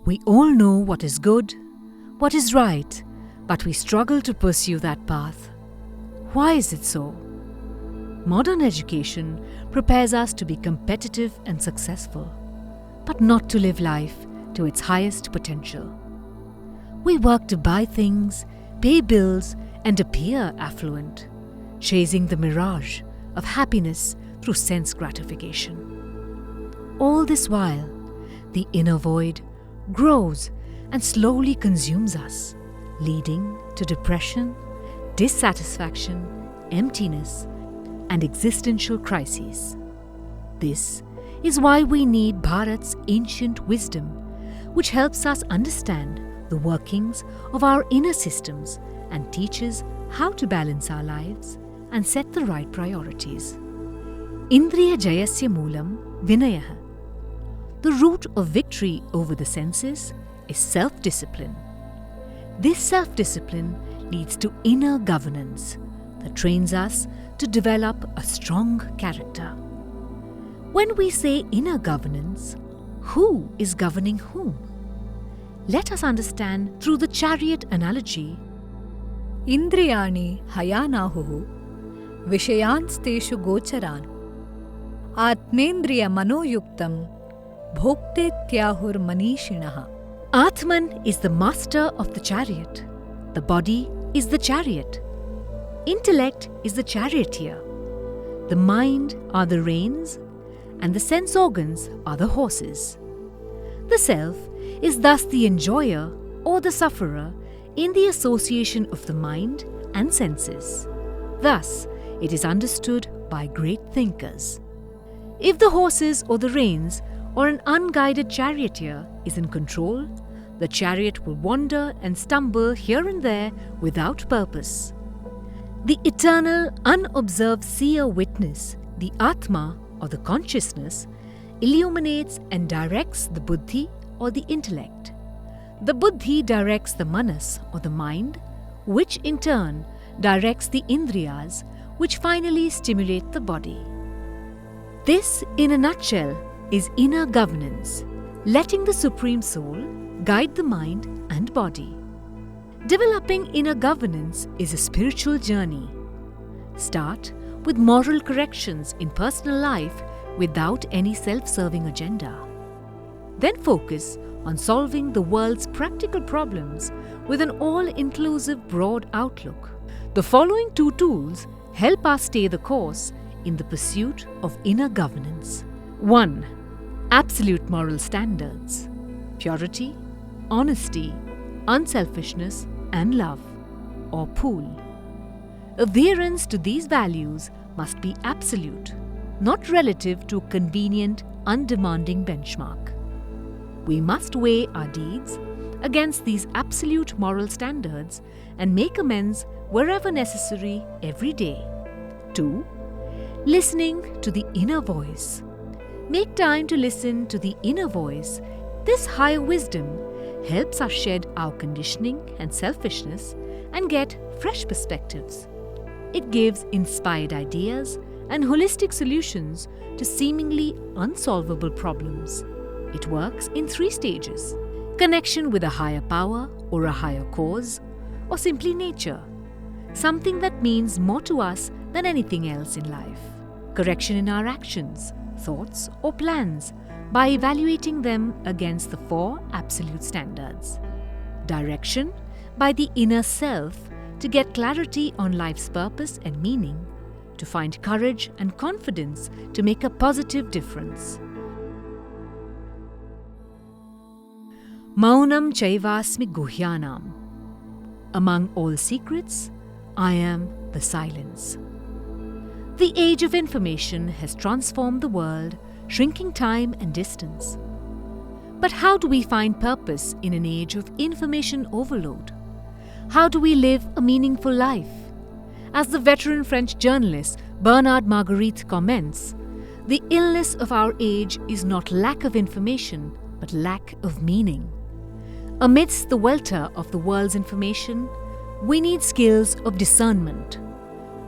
We all know what is good, what is right, but we struggle to pursue that path. Why is it so? Modern education prepares us to be competitive and successful, but not to live life to its highest potential. We work to buy things, pay bills, and appear affluent, chasing the mirage of happiness through sense gratification. All this while, the inner void grows and slowly consumes us, leading to depression, dissatisfaction, emptiness, and existential crises. This is why we need Bharat's ancient wisdom, which helps us understand the workings of our inner systems and teaches how to balance our lives and set the right priorities. Indriya Jayasya Moolam Vinayah. The root of victory over the senses is self-discipline. This self-discipline leads to inner governance that trains us to develop a strong character. When we say inner governance, who is governing whom? Let us understand through the chariot analogy. Indriyani hayanahuhu vishayansteshu gocharan atmendriya manoyuktam bhoktetyahur manishinaha. Atman is the master of the chariot. The body is the chariot. Intellect is the charioteer. The mind are the reins, and the sense organs are the horses. The self is thus the enjoyer or the sufferer in the association of the mind and senses. Thus, it is understood by great thinkers. If the horses or the reins or an unguided charioteer is in control, the chariot will wander and stumble here and there without purpose. The eternal, unobserved seer witness, the Atma or the consciousness, illuminates and directs the buddhi or the intellect. The buddhi directs the manas or the mind, which in turn directs the indriyas, which finally stimulate the body. This, in a nutshell, is inner governance, letting the Supreme Soul guide the mind and body. Developing inner governance is a spiritual journey. Start with moral corrections in personal life without any self-serving agenda. Then focus on solving the world's practical problems with an all-inclusive broad outlook. The following two tools help us stay the course in the pursuit of inner governance. 1. Absolute moral standards: purity, honesty, unselfishness, and love, or pool. Adherence to these values must be absolute, not relative to a convenient, undemanding benchmark. We must weigh our deeds against these absolute moral standards and make amends wherever necessary every day. 2. Listening to the inner voice. Make time to listen to the inner voice. This higher wisdom helps us shed our conditioning and selfishness and get fresh perspectives. It gives inspired ideas and holistic solutions to seemingly unsolvable problems. It works in 3 stages: connection with a higher power or a higher cause, or simply nature, something that means more to us than anything else in life. Correction in our actions, thoughts, or plans by evaluating them against the 4 absolute standards. Direction by the inner self to get clarity on life's purpose and meaning, to find courage and confidence to make a positive difference. Maunam chaivasmi guhyanam. Among all secrets, I am the silence. The age of information has transformed the world, shrinking time and distance. But how do we find purpose in an age of information overload? How do we live a meaningful life? As the veteran French journalist Bernard Marguerite comments, the illness of our age is not lack of information, but lack of meaning. Amidst the welter of the world's information, we need skills of discernment.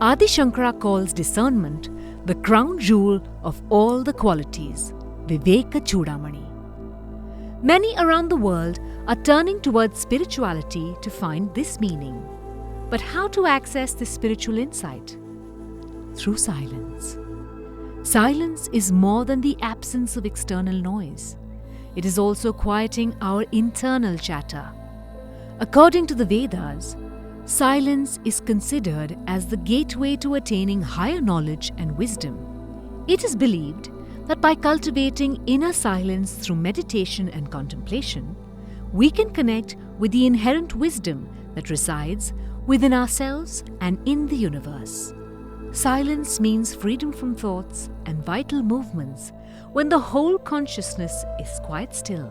Adi Shankara calls discernment the crown jewel of all the qualities, Viveka Chudamani. Many around the world are turning towards spirituality to find this meaning. But how to access this spiritual insight? Through silence. Silence is more than the absence of external noise. It is also quieting our internal chatter. According to the Vedas, silence is considered as the gateway to attaining higher knowledge and wisdom. It is believed that by cultivating inner silence through meditation and contemplation, we can connect with the inherent wisdom that resides within ourselves and in the universe. Silence means freedom from thoughts and vital movements when the whole consciousness is quite still.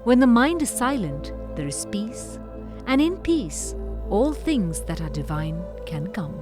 When the mind is silent, there is peace, and in peace, all things that are divine can come.